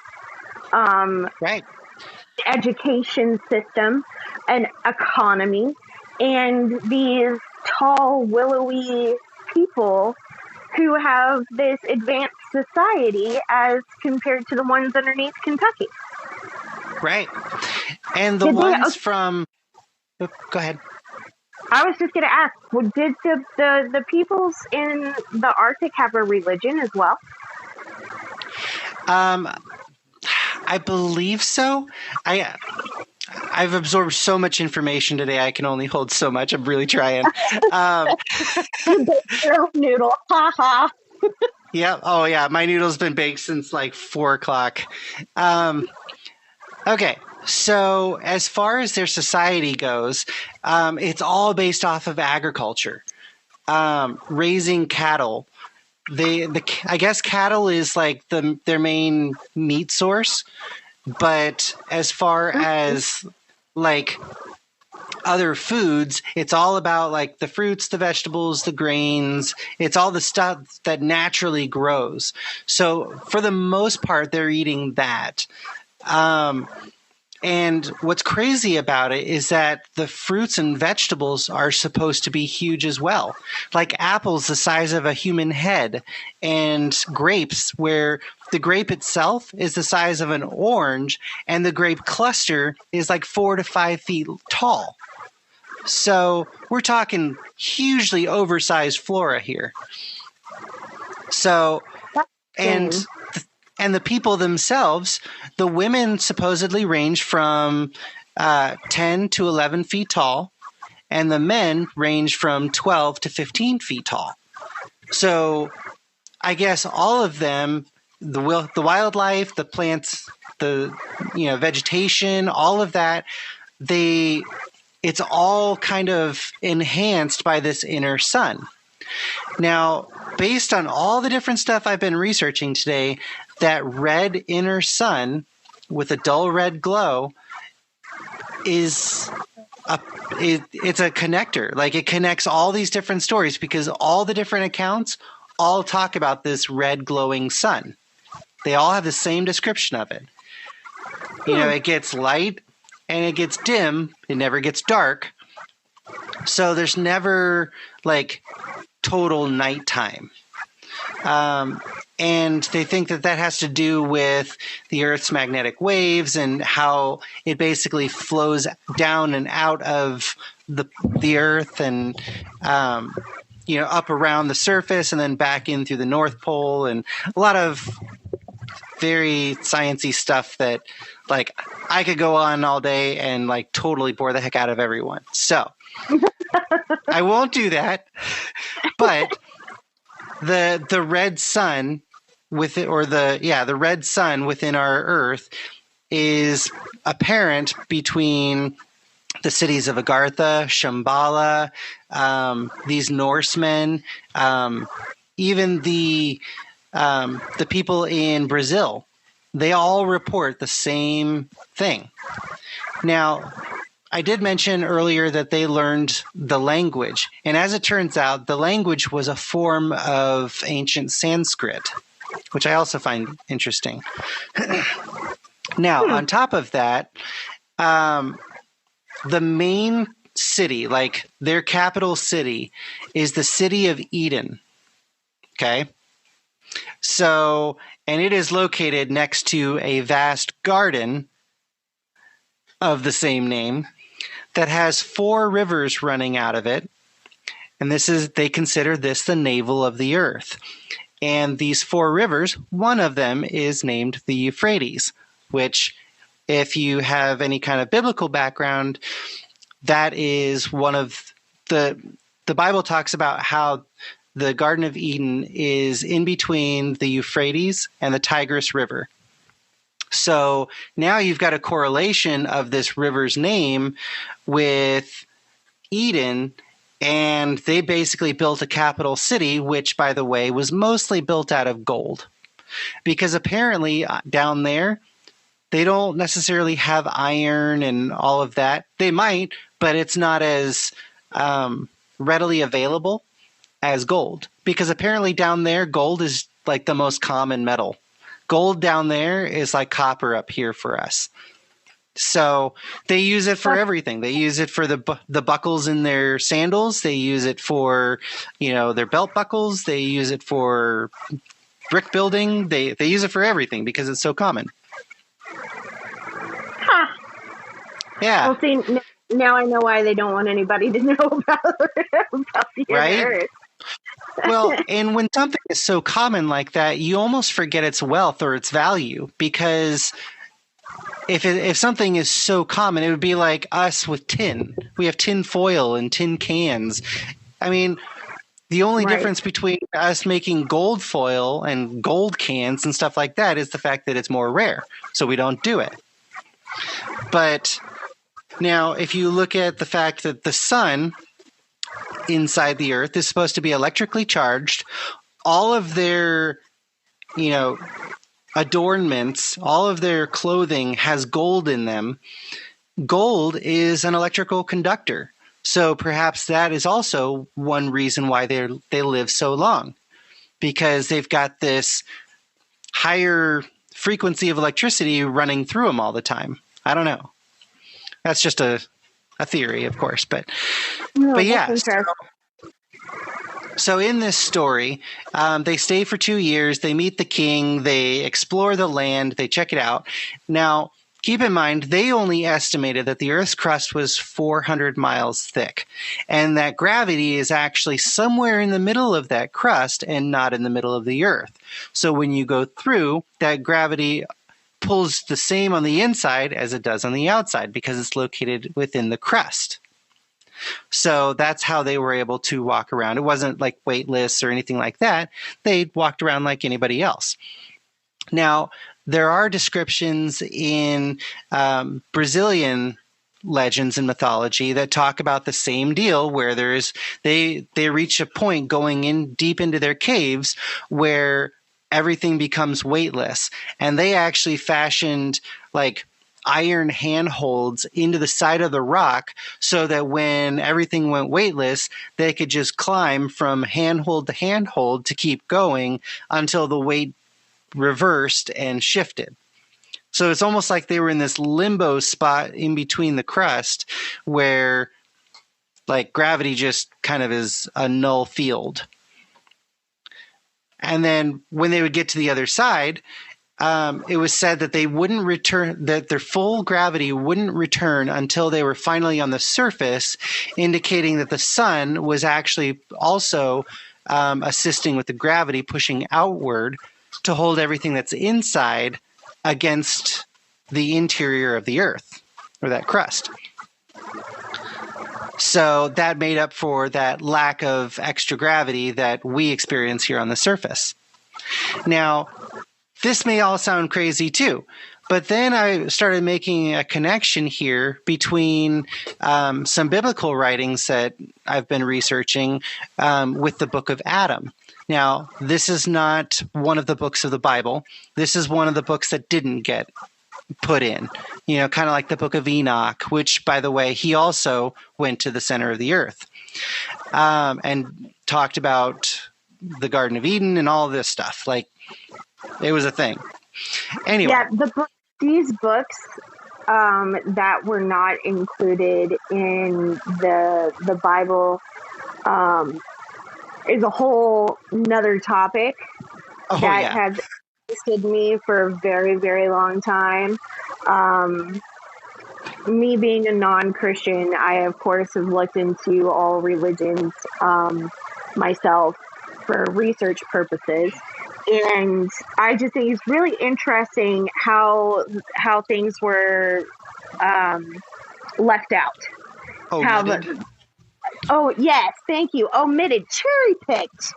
Education system, an economy, and these tall, willowy people who have this advanced society as compared to the ones underneath Kentucky. Right. And the ones from... Go ahead. I was just going to ask, did the peoples in the Arctic have a religion as well? I believe so. I I've absorbed so much information today. I can only hold so much. I'm really trying. Noodle. Ha ha. Yeah. Oh, yeah. My noodle's been baked since like 4:00. Okay. So as far as their society goes, it's all based off of agriculture, raising cattle. I guess cattle is like their main meat source, but as far as like other foods, it's all about like the fruits, the vegetables, the grains. It's all the stuff that naturally grows. So for the most part, they're eating that. And what's crazy about it is that the fruits and vegetables are supposed to be huge as well. Like apples the size of a human head, and grapes where the grape itself is the size of an orange and the grape cluster is like 4 to 5 feet tall. So we're talking hugely oversized flora here. So, and the people themselves, the women supposedly range from 10 to 11 feet tall, and the men range from 12 to 15 feet tall. So I guess all of them, the wildlife, the plants, the vegetation, all of that, it's all kind of enhanced by this inner sun. Now, based on all the different stuff I've been researching today, that red inner sun with a dull red glow it's a connector. Like it connects all these different stories because all the different accounts all talk about this red glowing sun. They all have the same description of it. It gets light and it gets dim. It never gets dark. So there's never like total nighttime. And they think that has to do with the Earth's magnetic waves and how it basically flows down and out of the Earth and, up around the surface and then back in through the North Pole, and a lot of very sciencey stuff that like I could go on all day and like totally bore the heck out of everyone. So I won't do that, but the red sun with it, or the red sun within our Earth is apparent between the cities of Agartha, Shambhala, these Norsemen, even the people in Brazil. They all report the same thing. Now, I did mention earlier that they learned the language. And as it turns out, the language was a form of ancient Sanskrit, which I also find interesting. Now, on top of that, the main city, like their capital city, is the city of Eden. Okay? So, and it is located next to a vast garden of the same name that has 4 rivers running out of it. And they consider this the navel of the earth. And these 4 rivers, one of them is named the Euphrates, which, if you have any kind of biblical background, that is one of the Bible talks about how the Garden of Eden is in between the Euphrates and the Tigris River. So now you've got a correlation of this river's name with Eden, and they basically built a capital city, which, by the way, was mostly built out of gold. Because apparently down there, they don't necessarily have iron and all of that. They might, but it's not as readily available as gold. Because apparently down there, gold is like the most common metal. Gold down there is like copper up here for us. So they use it for everything. They use it for the buckles in their sandals. They use it for, their belt buckles. They use it for brick building. They use it for everything because it's so common. Huh. Yeah. Well, see, now I know why they don't want anybody to know about the right? Earth. Well, and when something is so common like that, you almost forget its wealth or its value because if something is so common, it would be like us with tin. We have tin foil and tin cans. I mean, the only difference between us making gold foil and gold cans and stuff like that is the fact that it's more rare, so we don't do it. But now, if you look at the fact that the sun inside the earth is supposed to be electrically charged, all of their, adornments, all of their clothing has gold in them. Gold is an electrical conductor. So perhaps that is also one reason why they live so long, because they've got this higher frequency of electricity running through them all the time. I don't know. That's just a theory, of course, but yeah. So in this story, they stay for 2 years. They meet the king. They explore the land. They check it out. Now, keep in mind, they only estimated that the Earth's crust was 400 miles thick, and that gravity is actually somewhere in the middle of that crust and not in the middle of the Earth. So when you go through, that gravity pulls the same on the inside as it does on the outside because it's located within the crust. So that's how they were able to walk around. It wasn't like weightless or anything like that. They walked around like anybody else. Now, there are descriptions in Brazilian legends and mythology that talk about the same deal, where they reach a point going in deep into their caves where everything becomes weightless, and they actually fashioned like iron handholds into the side of the rock so that when everything went weightless, they could just climb from handhold to handhold to keep going until the weight reversed and shifted. So it's almost like they were in this limbo spot in between the crust where like gravity just kind of is a null field. And then when they would get to the other side, it was said that they wouldn't return, that their full gravity wouldn't return until they were finally on the surface, indicating that the sun was actually also assisting with the gravity, pushing outward to hold everything that's inside against the interior of the earth, or that crust. So that made up for that lack of extra gravity that we experience here on the surface. Now, this may all sound crazy too, but then I started making a connection here between some biblical writings that I've been researching with the book of Adam. Now, this is not one of the books of the Bible. This is one of the books that didn't get put in, kind of like the book of Enoch, which, by the way, he also went to the center of the earth and talked about the Garden of Eden and all this stuff. Like, it was a thing. Anyway. Yeah, these books that were not included in the Bible is a whole nother topic that has interested me for a very, very long time. Me being a non-Christian, I, of course, have looked into all religions myself for research purposes. And I just think it's really interesting how things were left out. Oh, yes, thank you. Omitted, cherry-picked,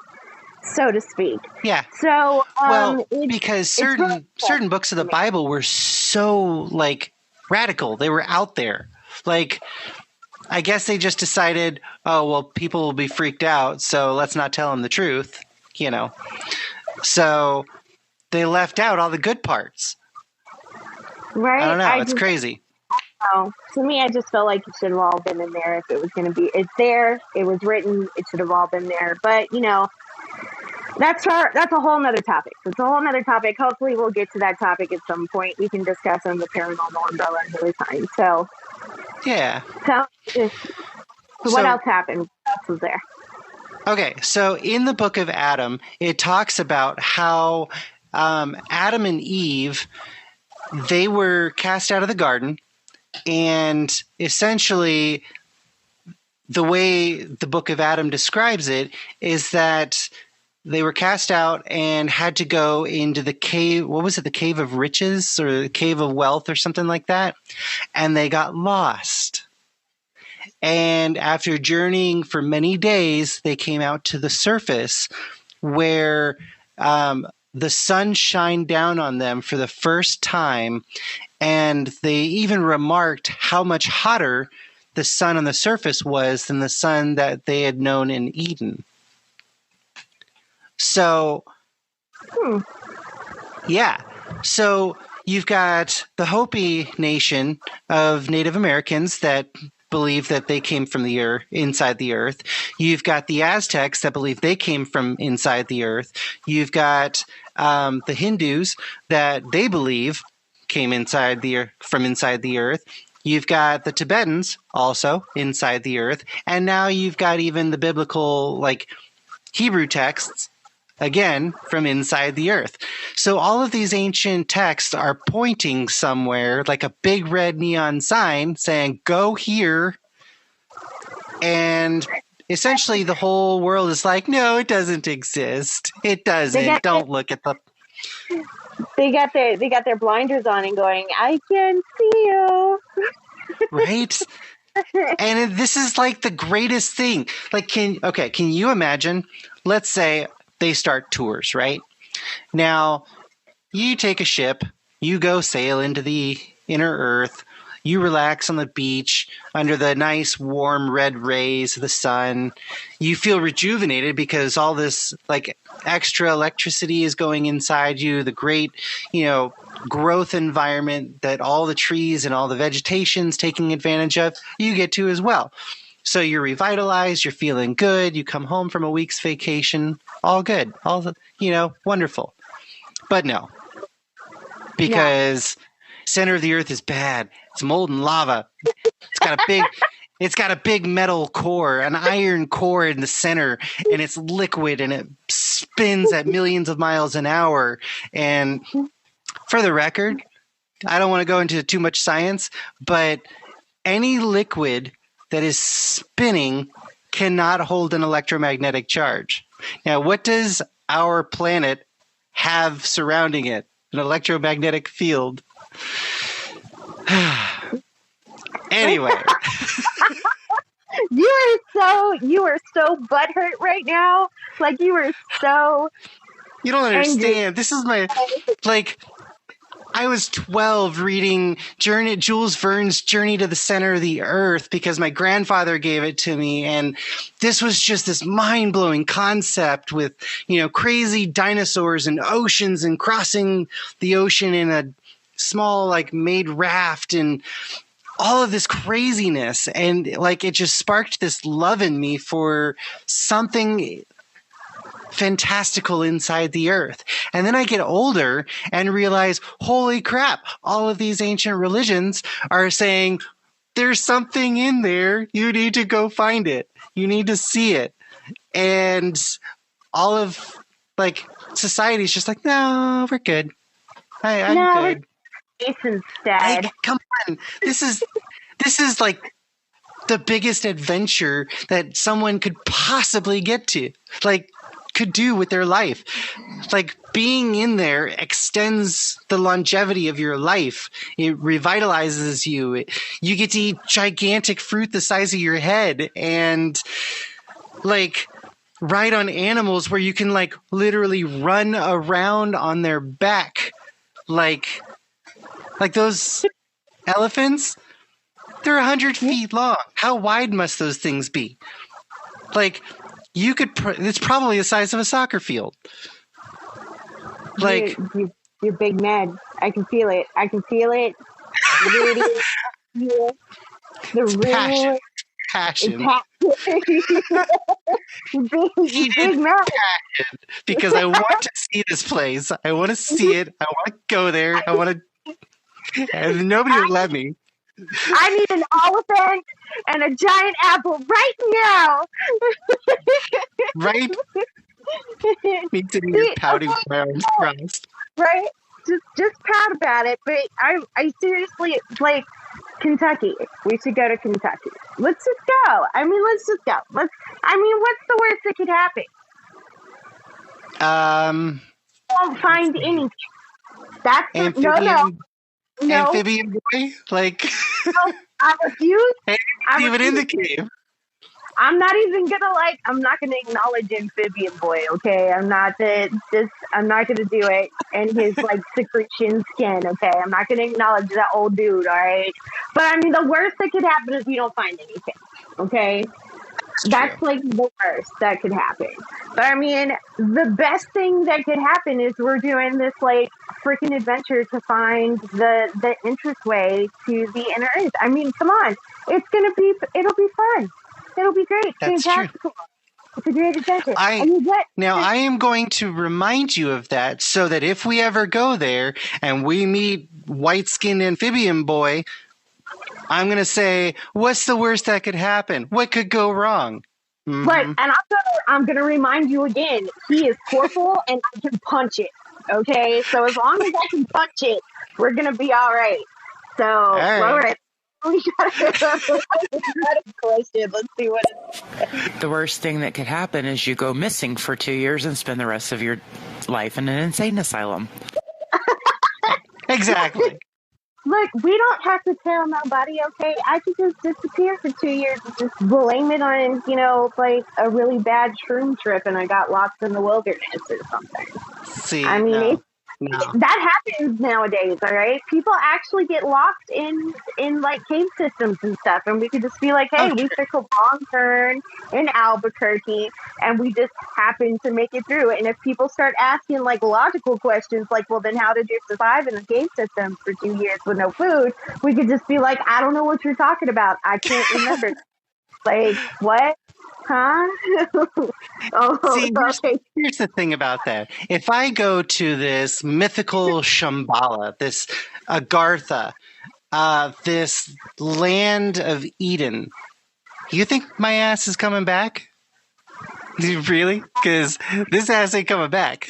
so to speak. Yeah. So, because certain books of the Bible were so, like, radical. They were out there. Like, I guess they just decided, oh, well, people will be freaked out, so let's not tell them the truth, So they left out all the good parts. Right. I don't know. It's crazy. To me, I just felt like it should have all been in there if it was going to be. It's there. It was written. It should have all been there. But, that's a whole nother topic. It's a whole nother topic. Hopefully we'll get to that topic at some point. We can discuss on the paranormal umbrella another time. So, yeah. So what else happened? What else was there? Okay, so in the book of Adam, it talks about how Adam and Eve, they were cast out of the garden, and essentially the way the book of Adam describes it is that they were cast out and had to go into the cave. What was it? The Cave of Riches or the Cave of Wealth or something like that. And they got lost. And after journeying for many days, they came out to the surface where the sun shined down on them for the first time. And they even remarked how much hotter the sun on the surface was than the sun that they had known in Eden. So, yeah. So you've got the Hopi nation of Native Americans that believe that they came from the earth, inside the earth. You've got the Aztecs that believe they came from inside the earth. You've got the Hindus that they believe came from inside the earth. You've got the Tibetans also inside the earth. And now you've got even the biblical, like Hebrew texts, again, from inside the earth. So all of these ancient texts are pointing somewhere, like a big red neon sign saying, go here. And essentially the whole world is like, no, it doesn't exist. It doesn't. Don't look at the... They got their blinders on and going, I can see you. Right? And this is like the greatest thing. Like, can you imagine? Let's say they start tours, right? Now, you take a ship, you go sail into the inner earth, you relax on the beach under the nice warm red rays of the sun. You feel rejuvenated because all this like extra electricity is going inside you, the great, growth environment that all the trees and all the vegetation's taking advantage of, you get to as well. So you're revitalized, you're feeling good, you come home from a week's vacation, all good, all wonderful. But no, because center of the earth is bad. It's molten lava. It's got a big metal core, an iron core in the center, and it's liquid and it spins at millions of miles an hour. And for the record, I don't want to go into too much science, but any liquid that is spinning cannot hold an electromagnetic charge. Now, what does our planet have surrounding it? An electromagnetic field. Anyway. You are so butthurt right now. Like you were so... You don't understand. This is my... I was 12 reading Jules Verne's Journey to the Center of the Earth because my grandfather gave it to me. And this was just this mind-blowing concept with, crazy dinosaurs and oceans and crossing the ocean in a small, made raft and all of this craziness. And, it just sparked this love in me for something fantastical inside the earth. And then I get older and realize, holy crap, all of these ancient religions are saying there's something in there. You need to go find it. You need to see it. And all of society is just like, no, we're good. I'm good. Instead. Come on. This is the biggest adventure that someone could possibly get to. Could do with their life. Being in there extends the longevity of your life. It revitalizes you. You get to eat gigantic fruit the size of your head and ride on animals where you can literally run around on their back. Like those elephants, they're 100 feet long. How wide must those things be? It's probably the size of a soccer field. You're big Ned. I can feel it. Passion. Big Ned. Because I want to see this place. I want to see it. I want to go there. I want to. And nobody would let me. I need an elephant and a giant apple right now. Right? Me sitting here pouting with my arms crossed. Right? Just pout about it. But I seriously, Kentucky. We should go to Kentucky. Let's just go. Let's just go. What's the worst that could happen? Won't find anything. That's amphibian, no. amphibian boy? Like, No, I refuse. even in the cave. I'm not gonna acknowledge amphibian boy, okay? I'm not gonna do it. And his like secretion skin, okay? I'm not gonna acknowledge that old dude, all right? But I mean, the worst that could happen is we don't find anything, okay? That's like the worst that could happen. But I mean, the best thing that could happen is we're doing this like freaking adventure to find the entrance way to the inner earth. I mean, come on. It'll be fun. It'll be great. That's fantastic. true. It's a great adventure. I am going to remind you of that so that if we ever go there and we meet white-skinned amphibian boy, I'm going to say, what's the worst that could happen? What could go wrong? Mm-hmm. Right, and I'm gonna remind you again, he is corporal and I can punch it. Okay? So as long as I can punch it, we're gonna be all right. So all right. We got a question. Let's see what it's. The worst thing that could happen is you go missing for 2 years and spend the rest of your life in an insane asylum. Exactly. Look, we don't have to tell nobody, okay? I could just disappear for 2 years and just blame it on, like a really bad shroom trip and I got lost in the wilderness or something. See, I mean, no. That happens nowadays, all right? People actually get lost in like cave systems and stuff, and we could just be like, hey, we took a wrong turn in Albuquerque, and we just happened to make it through. And if people start asking like logical questions, like, well, then how did you survive in a cave system for 2 years with no food? We could just be like, I don't know what you're talking about. I can't remember. Like, what? Huh? Here's the thing about that. If I go to this mythical Shambhala, this Agartha, this land of Eden, you think my ass is coming back? Really? Because this ass ain't coming back.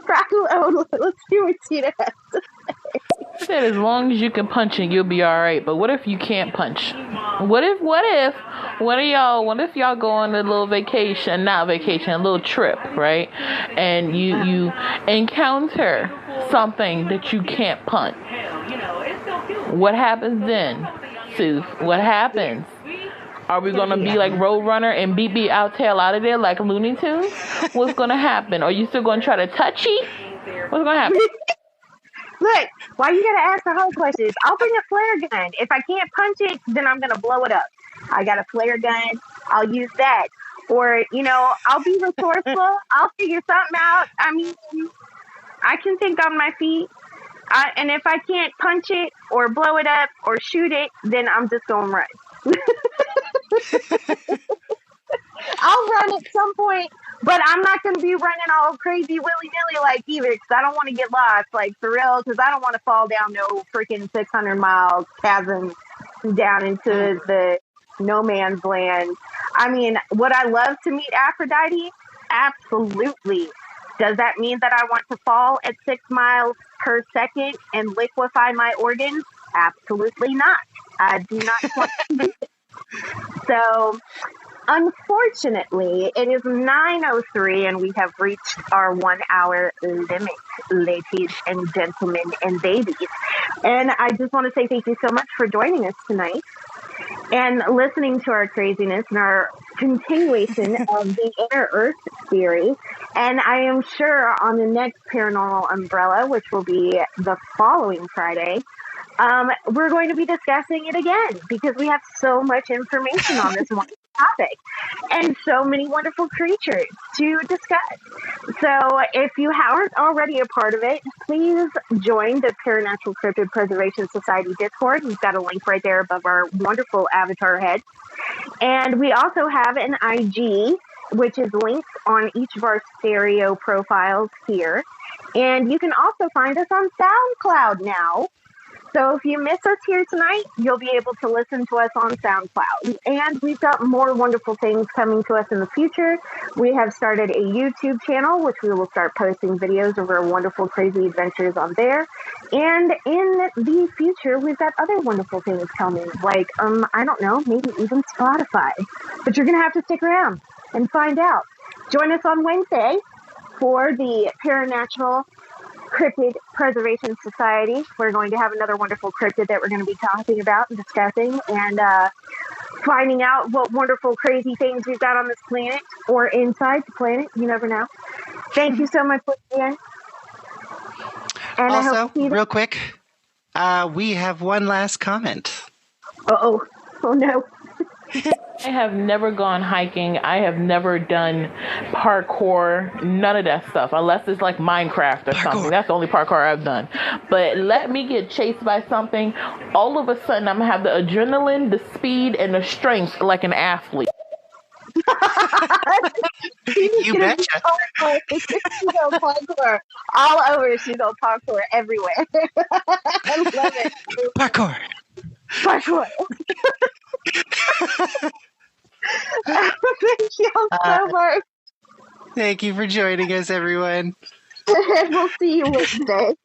Let's see what Tina has to say. Said as long as you can punch it, you'll be all right. But what if you can't punch? What if y'all go on a little vacation, a little trip, right? And you encounter something that you can't punch. What happens then, Sue? What happens? Are we gonna be like Roadrunner and beep out tail out of there like Looney Tunes? What's gonna happen? Are you still gonna try to touchy? What's gonna happen? Look, why you gotta ask the whole questions? I'll bring a flare gun. If I can't punch it, then I'm gonna blow it up. I got a flare gun. I'll use that. Or, I'll be resourceful. I'll figure something out. I mean, I can think on my feet. And if I can't punch it or blow it up or shoot it, then I'm just gonna run. I'll run at some point, but I'm not going to be running all crazy willy-nilly like either, because I don't want to get lost, like, for real, because I don't want to fall down no freaking 600-mile chasm down into the no man's land. I mean, would I love to meet Aphrodite? Absolutely. Does that mean that I want to fall at 6 miles per second and liquefy my organs? Absolutely not. I do not want to do it. So, unfortunately, it is 9:03 and we have reached our 1 hour limit, ladies and gentlemen and babies. And I just want to say thank you so much for joining us tonight and listening to our craziness and our continuation of the Inner Earth theory. And I am sure on the next Paranormal Umbrella, which will be the following Friday, we're going to be discussing it again because we have so much information on this one topic and so many wonderful creatures to discuss. So if you aren't already a part of it, please join the Paranormal Cryptid Preservation Society Discord. We've got a link right there above our wonderful avatar heads. And we also have an IG, which is linked on each of our stereo profiles here. And you can also find us on SoundCloud now. So if you miss us here tonight, you'll be able to listen to us on SoundCloud. And we've got more wonderful things coming to us in the future. We have started a YouTube channel, which we will start posting videos of our wonderful, crazy adventures on there. And in the future, we've got other wonderful things coming, like, I don't know, maybe even Spotify. But you're going to have to stick around and find out. join us on Wednesday for the Paranatural Cryptid Preservation Society. We're going to have another wonderful cryptid that we're going to be talking about and discussing and finding out what wonderful, crazy things we've got on this planet or inside the planet. You never know. Thank you so much, Lydia. And Also, I hope to see real quick, we have one last comment. Oh no. I have never gone hiking. I have never done parkour, none of that stuff, unless it's like Minecraft or something. That's the only parkour I've done. But let me get chased by something, all of a sudden I'm going to have the adrenaline, the speed, and the strength like an athlete. You betcha. She's on parkour all over. She's on parkour everywhere. I love it. Parkour. Thank you so much. Thank you for joining us, everyone. And we'll see you Wednesday.